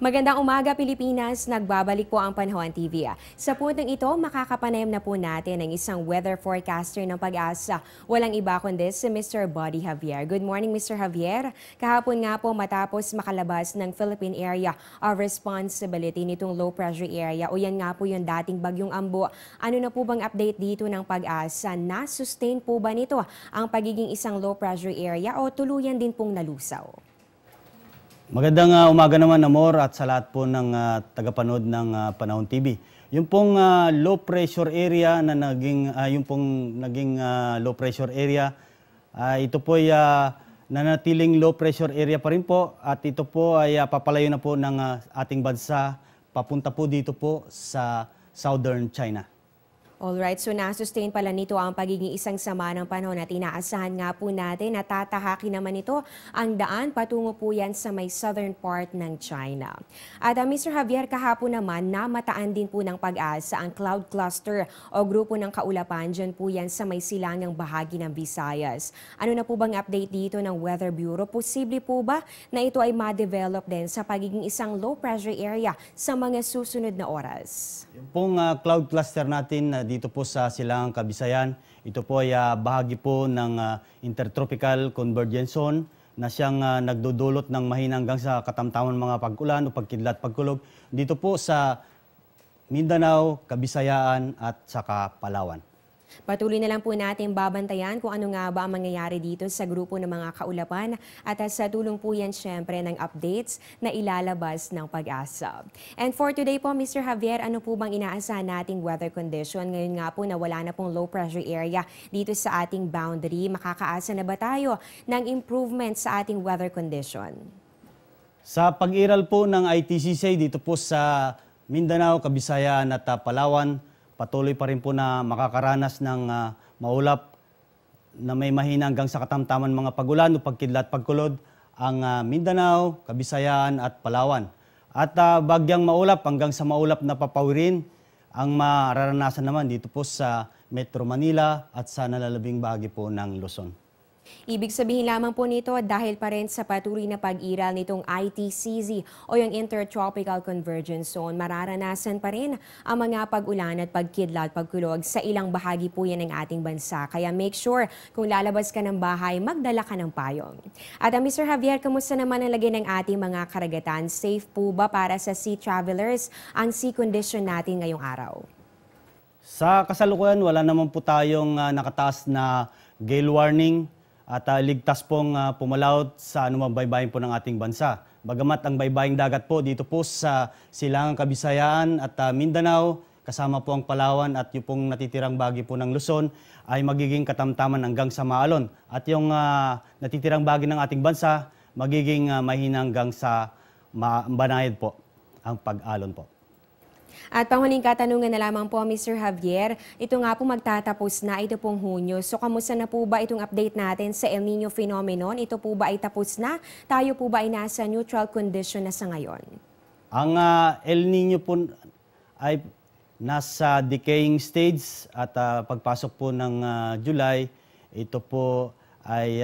Magandang umaga Pilipinas, nagbabalik po ang Panahon TV. Sa puntong ito, makakapanayam na po natin ang isang weather forecaster ng Pag-asa. Walang iba kundi si Mr. Buddy Javier. Good morning Mr. Javier. Kahapon nga po matapos makalabas ng Philippine Area of Responsibility nitong low pressure area o yan nga po yung dating bagyong Ambo. Ano na po bang update dito ng Pag-asa? Na-sustain po ba nito ang pagiging isang low pressure area o tuluyan din pong nalusaw? Magandang umaga naman, Amor, at sa lahat po ng tagapanood ng Panahon TV. Yung pong low pressure area na naging low pressure area, ito po ay nanatiling low pressure area pa rin po at ito po ay papalayo na po ng ating bansa papunta po dito po sa Southern China. Alright, so na-sustain pala nito ang pagiging isang sama ng panahon at inaasahan nga po natin na tatahaki naman ito ang daan patungo po yan sa may southern part ng China. At Mr. Javier, kahapon naman namataan din po ng Pag-asa ang cloud cluster o grupo ng kaulapan dyan po yan sa may silangang bahagi ng Visayas. Ano na po bang update dito ng Weather Bureau? Posible po ba na ito ay ma-develop din sa pagiging isang low pressure area sa mga susunod na oras? Yung pong cloud cluster natin dito po sa Silangang Kabisayan, ito po ay bahagi po ng Intertropical Convergence Zone na siyang nagdudulot ng mahina hanggang sa katamtaman mga pag-ulan o pagkidlat pagkulog dito po sa Mindanao, Kabisayaan at saka Palawan. Patuloy na lang po natin babantayan kung ano nga ba ang mangyayari dito sa grupo ng mga kaulapan at sa tulong po yan syempre ng updates na ilalabas ng Pag-asa. And for today po, Mr. Javier, ano po bang inaasahan nating weather condition? Ngayon nga po na wala na pong low pressure area dito sa ating boundary. Makakaasa na ba tayo ng improvement sa ating weather condition? Sa pag-iral po ng ITCC dito po sa Mindanao, Kabisayaan at Palawan, patuloy pa rin po na makakaranas ng maulap na may mahina hanggang sa katamtaman mga pagulan o pagkidlat pagkulod ang Mindanao, Kabisayaan at Palawan. At bagyang maulap hanggang sa maulap na papawirin ang mararanasan naman dito po sa Metro Manila at sa nalalabing bahagi po ng Luzon. Ibig sabihin lamang po nito dahil pa rin sa patuloy na pag-iral nitong ITCZ o yung Intertropical Convergence Zone, mararanasan pa rin ang mga pag-ulan at pagkidlat, pagkulog sa ilang bahagi po yan ng ating bansa. Kaya make sure kung lalabas ka ng bahay, magdala ka ng payong. At Mr. Javier, kamusta naman ang lagay ng ating mga karagatan? Safe po ba para sa sea travelers ang sea condition natin ngayong araw? Sa kasalukuyan, wala naman po tayong nakataas na gale warning at ligtas pong pumalaot sa anumang baybayin po ng ating bansa. Bagamat ang baybaying dagat po dito po sa Silangang Kabisayaan at Mindanao, kasama po ang Palawan at yung pong natitirang bahagi po ng Luzon ay magiging katamtaman hanggang sa maalon. At yung natitirang bahagi ng ating bansa, magiging mahina hanggang sa banayad po ang pag-alon po. At panghuling katanungan na lamang po, Mr. Javier, ito nga po magtatapos na ito pong Hunyo. So kamusta na po ba itong update natin sa El Niño phenomenon? Ito po ba ay tapos na? Tayo po ba ay nasa neutral condition na sa ngayon? Ang El Niño po ay nasa decaying stage at pagpasok po ng July, ito po ay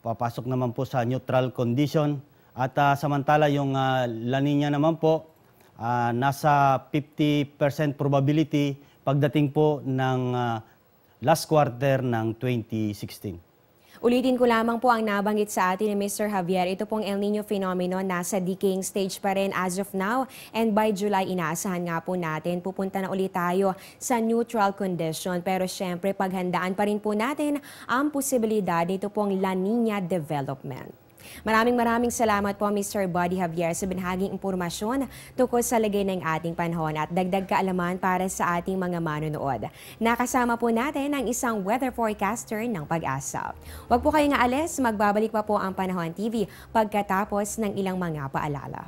papasok naman po sa neutral condition. At samantala yung La Nina naman po, nasa 50% probability pagdating po ng last quarter ng 2016. Ulitin ko lamang po ang nabanggit sa atin ni Mr. Javier. Ito pong El Niño phenomenon nasa decaying stage pa rin as of now. And by July, inaasahan nga po natin, pupunta na ulit tayo sa neutral condition. Pero syempre, paghandaan pa rin po natin ang posibilidad nito pong La Nina development. Maraming salamat po Mr. Buddy Javier sa binahaging impormasyon tungkol sa lagay ng ating panahon at dagdag kaalaman para sa ating mga manonood. Nakasama po natin ang isang weather forecaster ng Pag-asa. Huwag po kayong aalis, magbabalik pa po ang Panahon TV pagkatapos ng ilang mga paalala.